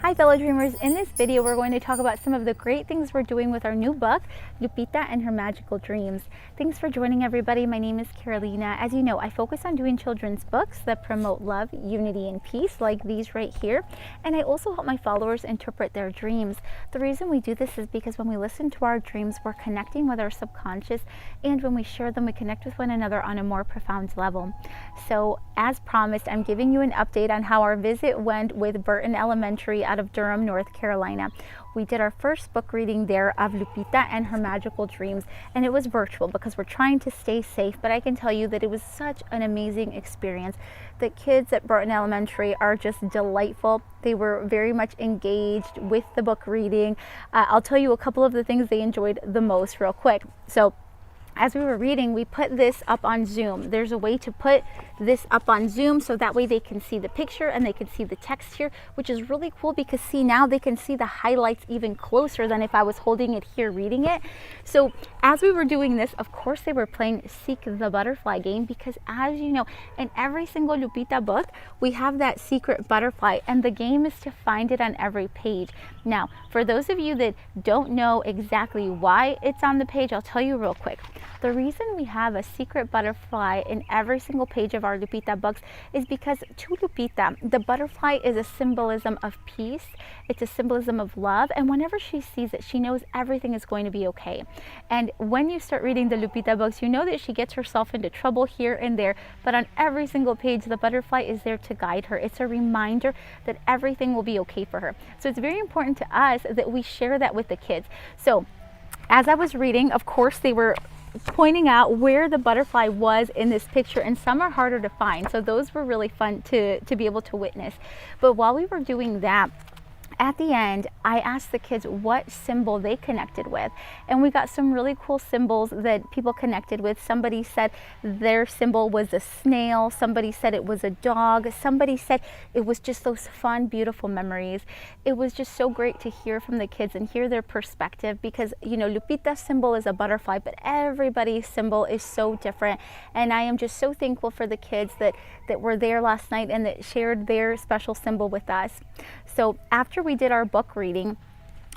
Hi fellow dreamers, in this video we're going to talk about some of the great things we're doing with our new book, Lupita and Her Magical Dreams. Thanks for joining everybody. My name is Carolina. As you know, I focus on doing children's books that promote love, unity, and peace like these right here. And I also help my followers interpret their dreams. The reason we do this is because when we listen to our dreams, we're connecting with our subconscious, and when we share them, we connect with one another on a more profound level. So as promised, I'm giving you an update on how our visit went with Burton Elementary out of Durham, North Carolina. We did our first book reading there of Lupita and Her Magical Dreams, and it was virtual because we're trying to stay safe, but I can tell you that it was such an amazing experience. The kids at Burton Elementary are just delightful. They were very much engaged with the book reading. I'll tell you a couple of the things they enjoyed the most real quick. So as we were reading, we put this up on Zoom. There's a way to put this up on Zoom so that way they can see the picture and they can see the text here, which is really cool because see, now they can see the highlights even closer than if I was holding it here reading it. So as we were doing this, of course they were playing Seek the Butterfly game because, as you know, in every single Lupita book, we have that secret butterfly, and the game is to find it on every page. Now, for those of you that don't know exactly why it's on the page, I'll tell you real quick. The reason we have a secret butterfly in every single page of our Lupita books is because to Lupita, the butterfly is a symbolism of peace. It's a symbolism of love. And whenever she sees it, she knows everything is going to be okay. And when you start reading the Lupita books, you know that she gets herself into trouble here and there. But on every single page, the butterfly is there to guide her. It's a reminder that everything will be okay for her. So it's very important to us that we share that with the kids. So as I was reading, of course, they were pointing out where the butterfly was in this picture, and some are harder to find, so those were really fun to be able to witness. But while we were doing that, at the end, I asked the kids what symbol they connected with, and we got some really cool symbols that people connected with. Somebody said their symbol was a snail, somebody said it was a dog, somebody said it was just those fun, beautiful memories. It was just so great to hear from the kids and hear their perspective because, you know, Lupita's symbol is a butterfly, but everybody's symbol is so different, and I am just so thankful for the kids that were there last night and that shared their special symbol with us. So after we did our book reading,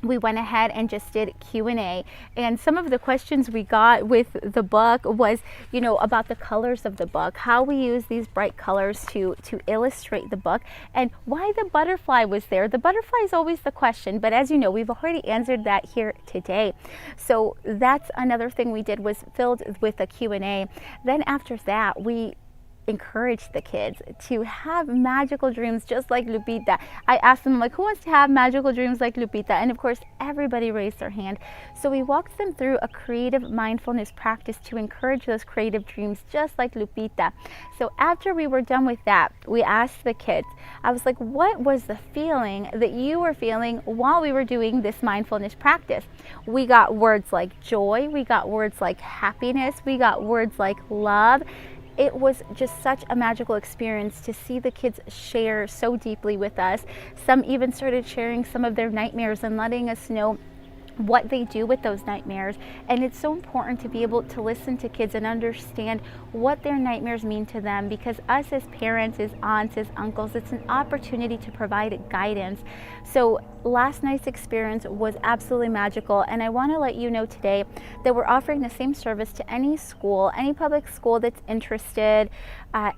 we went ahead and just did Q&A, and some of the questions we got with the book was, you know, about the colors of the book, how we use these bright colors to illustrate the book, and why the butterfly was there. The butterfly is always the question, but as you know, we've already answered that here today. So that's another thing we did, was filled with a Q&A. Then after that, we encourage the kids to have magical dreams just like Lupita. I asked them, like, who wants to have magical dreams like Lupita? And of course, everybody raised their hand. So we walked them through a creative mindfulness practice to encourage those creative dreams just like Lupita. So after we were done with that, we asked the kids, I was like, what was the feeling that you were feeling while we were doing this mindfulness practice? We got words like joy, we got words like happiness, we got words like love. It was just such a magical experience to see the kids share so deeply with us. Some even started sharing some of their nightmares and letting us know what they do with those nightmares. And it's so important to be able to listen to kids and understand what their nightmares mean to them, because us as parents, as aunts, as uncles, it's an opportunity to provide guidance. So last night's experience was absolutely magical, and I want to let you know today that we're offering the same service to any school, any public school that's interested,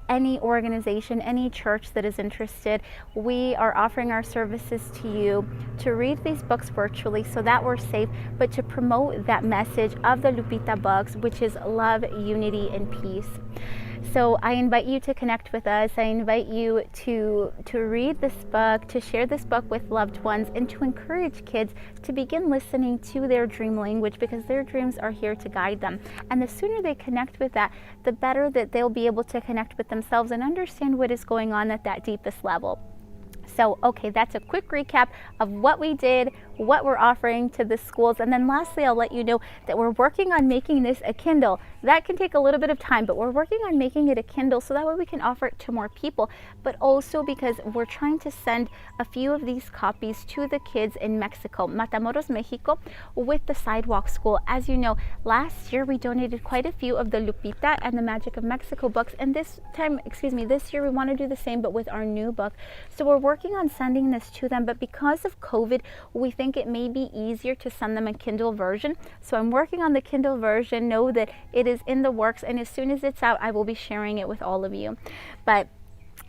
any organization, any church that is interested. We are offering our services to you to read these books virtually so that we're safe, but to promote that message of the Lupita books, which is love, unity, and peace. So I invite you to connect with us. I invite you to read this book, to share this book with loved ones, and to encourage kids to begin listening to their dream language, because their dreams are here to guide them. And the sooner they connect with that, the better that they'll be able to connect with themselves and understand what is going on at that deepest level. So, okay, that's a quick recap of what we did what we're offering to the schools. And then lastly, I'll let you know that we're working on making this a Kindle. That can take a little bit of time, but we're working on making it a Kindle so that way we can offer it to more people, but also because we're trying to send a few of these copies to the kids in Mexico, Matamoros, Mexico, with the Sidewalk School. As you know, last year we donated quite a few of the Lupita and the Magic of Mexico books, and this year we want to do the same but with our new book. So we're working on sending this to them, but because of COVID, we think it may be easier to send them a Kindle version. So I'm working on the Kindle version. Know that it is in the works, and as soon as it's out, I will be sharing it with all of you. But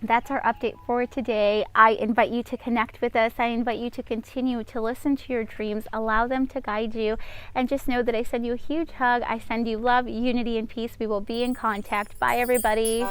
that's our update for today. I invite you to connect with us. I invite you to continue to listen to your dreams, allow them to guide you, and just know that I send you a huge hug. I send you love, unity, and peace. We will be in contact. Bye, everybody.